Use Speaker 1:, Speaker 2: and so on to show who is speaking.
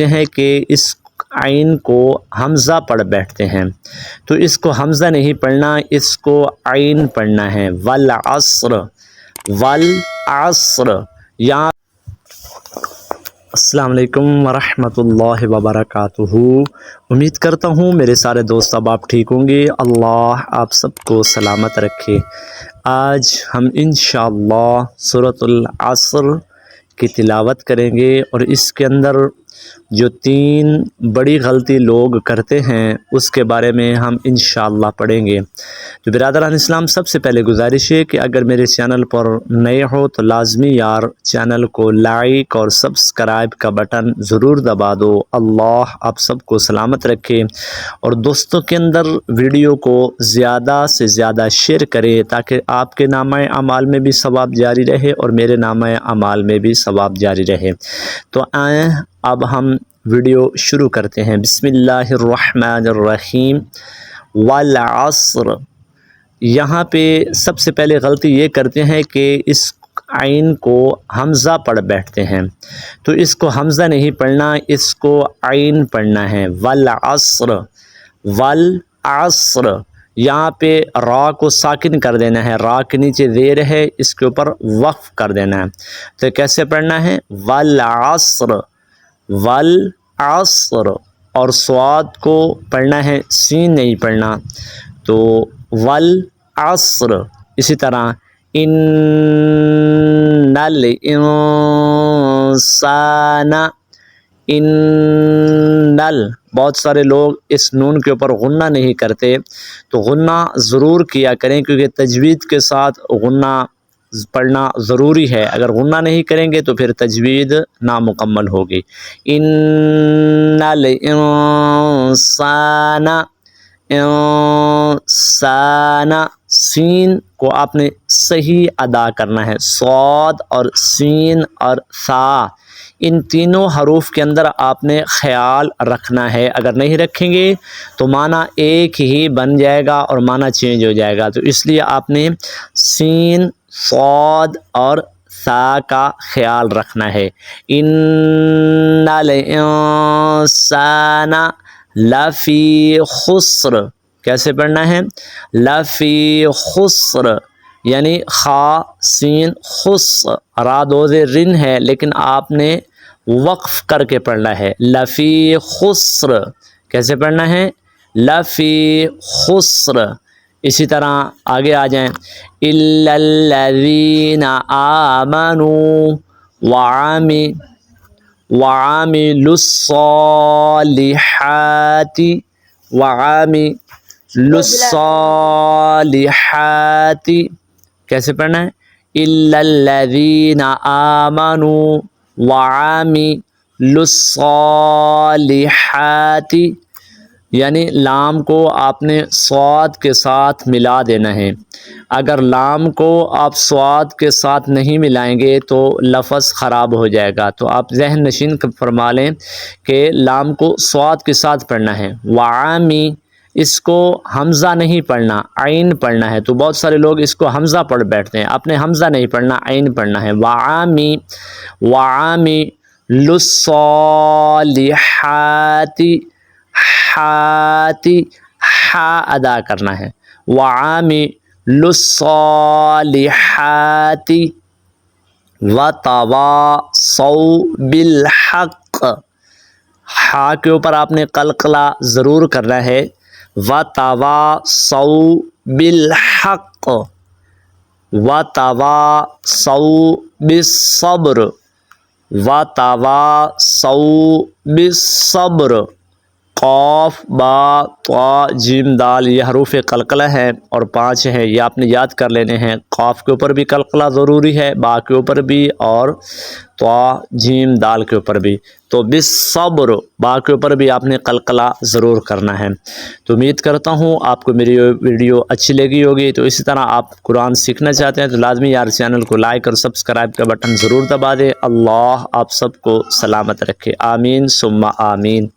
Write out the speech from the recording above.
Speaker 1: ہیں کہ اس عین کو حمزہ پڑھ بیٹھتے ہیں، تو اس کو حمزہ نہیں پڑھنا، اس کو عین پڑھنا ہے۔ والعصر، والعصر یہاں۔ السلام علیکم ورحمۃ اللہ وبرکاتہ۔ امید کرتا ہوں میرے سارے دوست اب آپ ٹھیک ہوں گے، اللہ آپ سب کو سلامت رکھے۔ آج ہم انشاءاللہ سورۃ العصر کی تلاوت کریں گے، اور اس کے اندر جو 3 بڑی غلطی لوگ کرتے ہیں اس کے بارے میں ہم انشاءاللہ پڑھیں گے۔ تو برادران اسلام، سب سے پہلے گزارش ہے کہ اگر میرے چینل پر نئے ہو تو لازمی یار چینل کو لائک اور سبسکرائب کا بٹن ضرور دبا دو۔ اللہ آپ سب کو سلامت رکھے، اور دوستوں کے اندر ویڈیو کو زیادہ سے زیادہ شیئر کرے تاکہ آپ کے نامہ اعمال میں بھی ثواب جاری رہے اور میرے نامہ اعمال میں بھی ثواب جاری رہے۔ تو آئیں اب ہم ویڈیو شروع کرتے ہیں۔ بسم اللہ الرحمن الرحیم۔ والعصر، یہاں پہ سب سے پہلے غلطی یہ کرتے ہیں کہ اس عین کو حمزہ پڑھ بیٹھتے ہیں، تو اس کو حمزہ نہیں پڑھنا، اس کو عین پڑھنا ہے۔ والعصر، والعصر یہاں پہ را کو ساکن کر دینا ہے، را کے نیچے زیر ہے، اس کے اوپر وقف کر دینا ہے۔ تو کیسے پڑھنا ہے؟ والعصر، والعصر، اور صاد کو پڑھنا ہے، سین نہیں پڑھنا، تو والعصر۔ اسی طرح ان الانسان، بہت سارے لوگ اس نون کے اوپر غنہ نہیں کرتے، تو غنہ ضرور کیا کریں کیونکہ تجوید کے ساتھ غنہ پڑھنا ضروری ہے۔ اگر غنہ نہیں کریں گے تو پھر تجوید نامکمل ہوگی۔ ان الانسان، انسان، سین کو آپ نے صحیح ادا کرنا ہے، صاد اور سین اور ثا، ان تینوں حروف کے اندر آپ نے خیال رکھنا ہے۔ اگر نہیں رکھیں گے تو معنی ایک ہی بن جائے گا اور معنی چینج ہو جائے گا، تو اس لیے آپ نے سین، صاد اور ثا کا خیال رکھنا ہے۔ ان الانسان لفی خسر، کیسے پڑھنا ہے؟ لفی خسر، یعنی خا سین خس، را دو زیر رن ہے لیکن آپ نے وقف کر کے پڑھنا ہے۔ لفی خسر، کیسے پڑھنا ہے؟ لفی خسر۔ اسی طرح آگے آ جائیں، الا الذین آمنوا وعملوا الصالحات، وعملوا الصالحات، کیسے پڑھنا ہے؟ الا الذین آمنوا وعملوا الصالحات، یعنی لام کو آپ نے صاد کے ساتھ ملا دینا ہے۔ اگر لام کو آپ صاد کے ساتھ نہیں ملائیں گے تو لفظ خراب ہو جائے گا، تو آپ ذہن نشین فرما لیں کہ لام کو صاد کے ساتھ پڑھنا ہے۔ وعامی، اس کو حمزہ نہیں پڑھنا، عین پڑھنا ہے، تو بہت سارے لوگ اس کو حمزہ پڑھ بیٹھتے ہیں، آپ نے حمزہ نہیں پڑھنا، عین پڑھنا ہے۔ وعامی، وعامی للصالحات، ہاتی، ہا ادا کرنا ہے۔ وعاملوا الصالحات وتواصوا بالحق، ہا کے اوپر آپ نے قلقلہ ضرور کرنا ہے۔ وتواصوا بالحق، وتواصوا بالصبر، وتواصوا بالصبر۔ قاف، با، طا، جیم، دال یہ حروف قلقلہ ہیں اور 5 ہیں، یہ آپ نے یاد کر لینے ہیں۔ قاف کے اوپر بھی قلقلہ ضروری ہے، با کے اوپر بھی، اور طا، جیم، دال کے اوپر بھی۔ تو بالصبر، با کے اوپر بھی آپ نے قلقلہ ضرور کرنا ہے۔ تو امید کرتا ہوں آپ کو میری ویڈیو اچھی لگی ہوگی۔ تو اسی طرح آپ قرآن سیکھنا چاہتے ہیں تو لازمی یار چینل کو لائک اور سبسکرائب کا بٹن ضرور دبا دیں۔ اللہ آپ سب کو سلامت رکھے، آمین ثم آمین۔